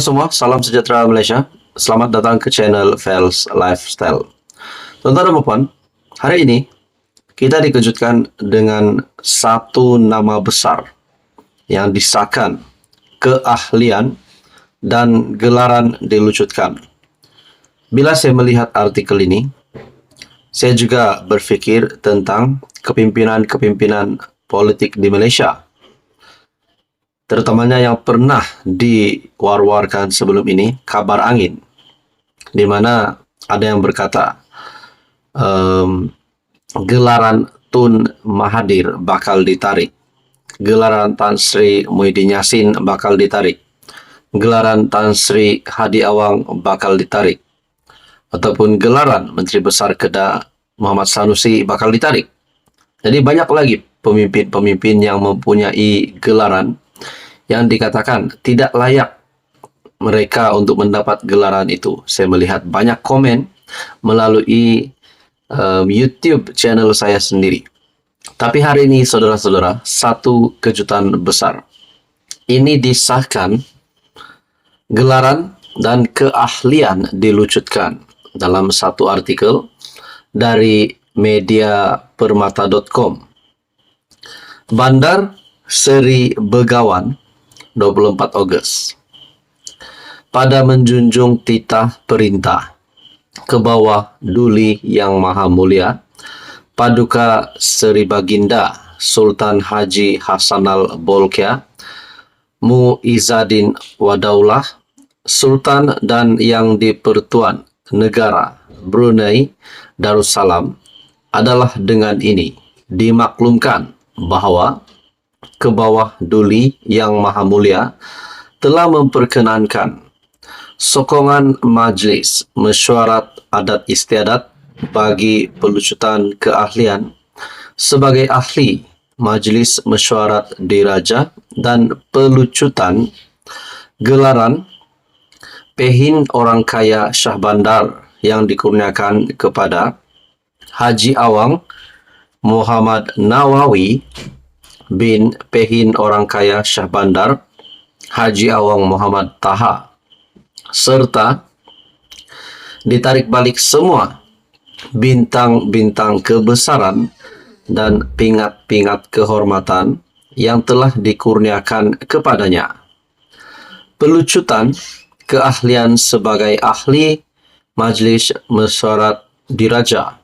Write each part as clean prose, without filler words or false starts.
semua, salam sejahtera Malaysia. Selamat datang ke channel Fels Lifestyle. Tuan-tuan dan puan, hari ini kita dikejutkan dengan satu nama besar yang disahkan, keahlian dan gelaran dilucutkan. Bila saya melihat artikel ini, saya juga berfikir tentang kepimpinan-kepimpinan politik di Malaysia, terutamanya yang pernah diwar-warkan sebelum ini, kabar angin, di mana ada yang berkata gelaran Tun Mahathir bakal ditarik, gelaran Tan Sri Muhyiddin Yassin bakal ditarik, gelaran Tan Sri Hadi Awang bakal ditarik, ataupun gelaran Menteri Besar Kedah Muhammad Sanusi bakal ditarik. Jadi banyak lagi pemimpin-pemimpin yang mempunyai gelaran yang dikatakan tidak layak mereka untuk mendapat gelaran itu. Saya melihat banyak komen melalui YouTube channel saya sendiri. Tapi hari ini, saudara-saudara, satu kejutan besar. Ini disahkan, gelaran dan keahlian dilucutkan dalam satu artikel dari mediapermata.com. Bandar Seri Begawan, 24 Ogos. Pada menjunjung titah perintah ke bawah Duli Yang Maha Mulia, Paduka Seri Baginda Sultan Haji Hassanal Bolkiah Muizzaddin Wadaulah, Sultan dan Yang di-Pertuan Negara Brunei Darussalam, adalah dengan ini dimaklumkan bahawa ke bawah Duli Yang Maha Mulia telah memperkenankan sokongan Majlis Mesyuarat Adat Istiadat bagi pelucutan keahlian sebagai ahli Majlis Mesyuarat Diraja dan pelucutan gelaran Pehin Orang Kaya Shah Bandar yang dikurniakan kepada Haji Awang Muhammad Nawawi bin Pehin Orang Kaya Shah Bandar Haji Awang Muhammad Taha, serta ditarik balik semua bintang-bintang kebesaran dan pingat-pingat kehormatan yang telah dikurniakan kepadanya. Pelucutan keahlian sebagai ahli Majlis Mesyuarat Diraja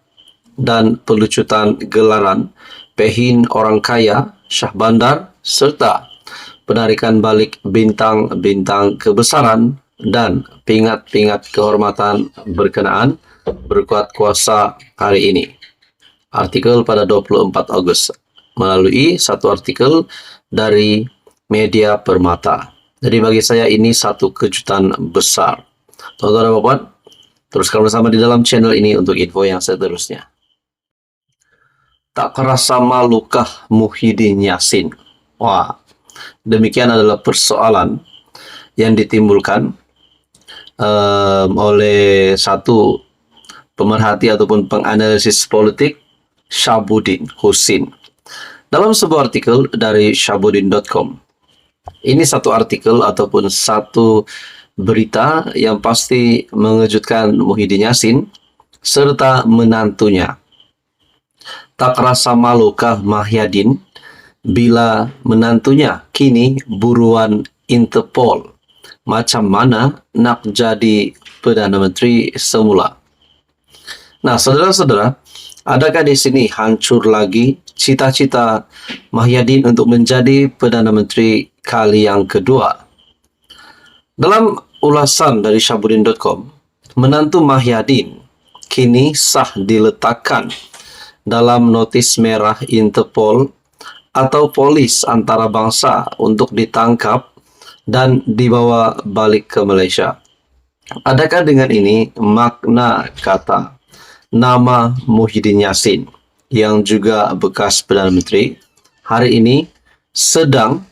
dan pelucutan gelaran Pehin Orang Kaya Shah Bandar serta penarikan balik bintang-bintang kebesaran dan pingat-pingat kehormatan berkenaan berkuat kuasa hari ini. Artikel pada 24 Ogos melalui satu artikel dari Media Permata. Jadi bagi saya ini satu kejutan besar. Tuan-tuan dan puan, teruskan bersama di dalam channel ini untuk info yang seterusnya. Tak kerasa malukah Muhyiddin Yassin? Wah, demikian adalah persoalan yang ditimbulkan oleh satu pemerhati ataupun penganalisis politik, Shahabuddin Husin. Dalam sebuah artikel dari shahabuddin.com. Ini satu artikel ataupun satu berita yang pasti mengejutkan Muhyiddin Yassin serta menantunya. Tak rasa malukah Muhyiddin bila menantunya kini buruan Interpol? Macam mana nak jadi Perdana Menteri semula? Nah, saudara-saudara, adakah di sini hancur lagi cita-cita Muhyiddin untuk menjadi Perdana Menteri kali yang kedua? Dalam ulasan dari shahabuddin.com, menantu Muhyiddin kini sah diletakkan dalam notis merah Interpol atau polis antarabangsa untuk ditangkap dan dibawa balik ke Malaysia. Adakah dengan ini makna kata nama Muhyiddin Yassin yang juga bekas Perdana Menteri hari ini sedang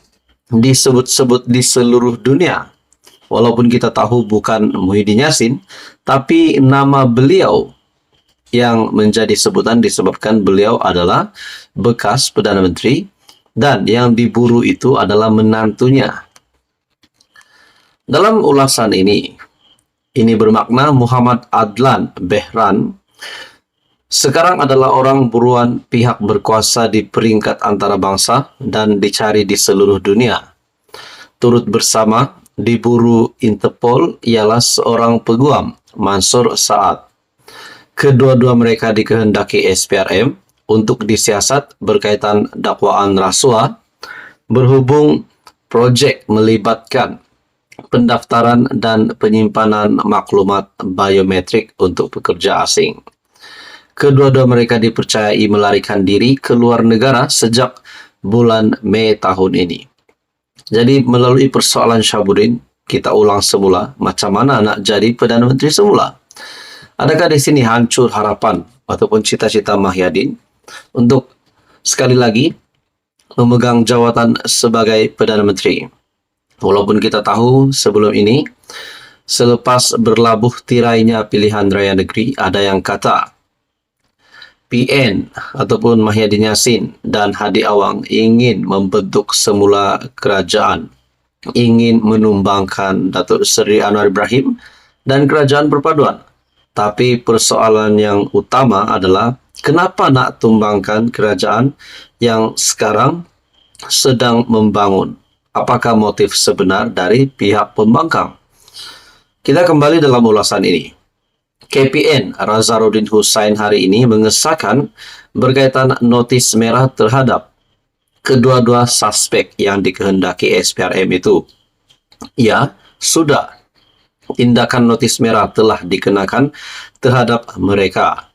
disebut-sebut di seluruh dunia? Walaupun kita tahu bukan Muhyiddin Yassin, tapi nama beliau yang menjadi sebutan disebabkan beliau adalah bekas Perdana Menteri dan yang diburu itu adalah menantunya. Dalam ulasan ini bermakna Muhammad Adlan Behran sekarang adalah orang buruan pihak berkuasa di peringkat antarabangsa dan dicari di seluruh dunia. Turut bersama diburu Interpol ialah seorang peguam, Mansur Saad. Kedua-dua mereka dikehendaki SPRM untuk disiasat berkaitan dakwaan rasuah berhubung projek melibatkan pendaftaran dan penyimpanan maklumat biometrik untuk pekerja asing. Kedua-dua mereka dipercayai melarikan diri ke luar negara sejak bulan Mei tahun ini. Jadi melalui persoalan Syahbudin, kita ulang semula macam mana nak jadi Perdana Menteri semula. Adakah di sini hancur harapan ataupun cita-cita Mahyadin untuk sekali lagi memegang jawatan sebagai Perdana Menteri? Walaupun kita tahu sebelum ini, selepas berlabuh tirainya pilihan raya negeri, ada yang kata PN ataupun Mahyadin Yassin dan Hadi Awang ingin membentuk semula kerajaan, ingin menumbangkan Datuk Seri Anwar Ibrahim dan kerajaan perpaduan. Tapi persoalan yang utama adalah kenapa nak tumbangkan kerajaan yang sekarang sedang membangun? Apakah motif sebenar dari pihak pembangkang? Kita kembali dalam ulasan ini. KPN Razarudin Hussain hari ini mengesahkan berkaitan notis merah terhadap kedua-dua suspek yang dikehendaki SPRM itu. Ya, sudah. Tindakan notis merah telah dikenakan terhadap mereka.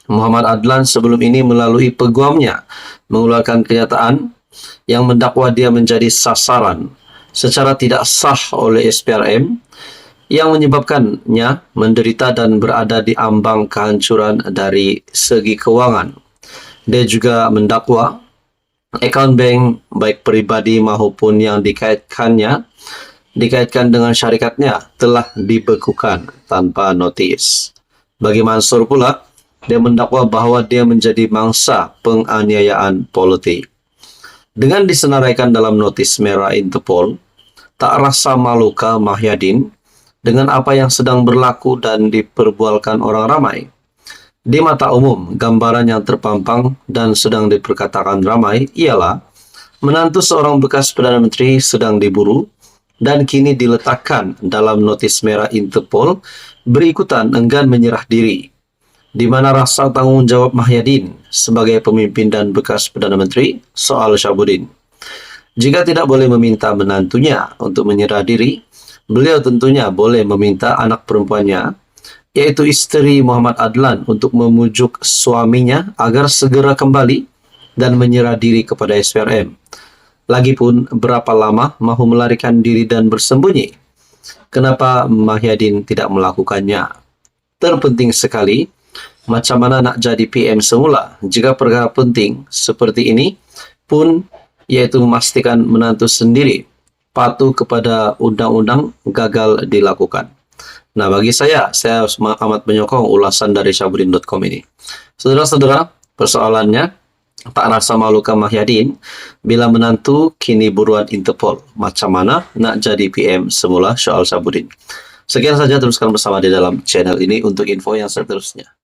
Muhammad Adlan sebelum ini melalui peguamnya mengeluarkan kenyataan yang mendakwa dia menjadi sasaran secara tidak sah oleh SPRM yang menyebabkannya menderita dan berada di ambang kehancuran dari segi kewangan. Dia juga mendakwa akaun bank baik peribadi maupun yang dikaitkan dengan syarikatnya telah dibekukan tanpa notis. Bagi Mansur pula, dia mendakwa bahawa dia menjadi mangsa penganiayaan politik. Dengan disenaraikan dalam notis merah Interpol, tak rasa malukah Mahyadin dengan apa yang sedang berlaku dan diperbualkan orang ramai? Di mata umum, gambaran yang terpampang dan sedang diperkatakan ramai ialah menantu seorang bekas Perdana Menteri sedang diburu dan kini diletakkan dalam notis merah Interpol berikutan enggan menyerah diri. Di mana rasa tanggungjawab Mahyadin sebagai pemimpin dan bekas Perdana Menteri soal Syahbudin? Jika tidak boleh meminta menantunya untuk menyerah diri, beliau tentunya boleh meminta anak perempuannya, yaitu isteri Muhammad Adlan, untuk memujuk suaminya agar segera kembali dan menyerah diri kepada SPRM. Lagipun berapa lama mahu melarikan diri dan bersembunyi? Kenapa Mahyadin tidak melakukannya? Terpenting sekali, macam mana nak jadi PM semula jika perkara penting seperti ini pun, yaitu memastikan menantu sendiri patuh kepada undang-undang, gagal dilakukan. Nah, bagi saya amat menyokong ulasan dari Syahbudin.com ini. Saudara-saudara, persoalannya, tak rasa malukah Mahyadin bila menantu kini buruan Interpol? Macam mana nak jadi PM semula soal Syahbudin? Sekian saja, teruskan bersama di dalam channel ini untuk info yang seterusnya.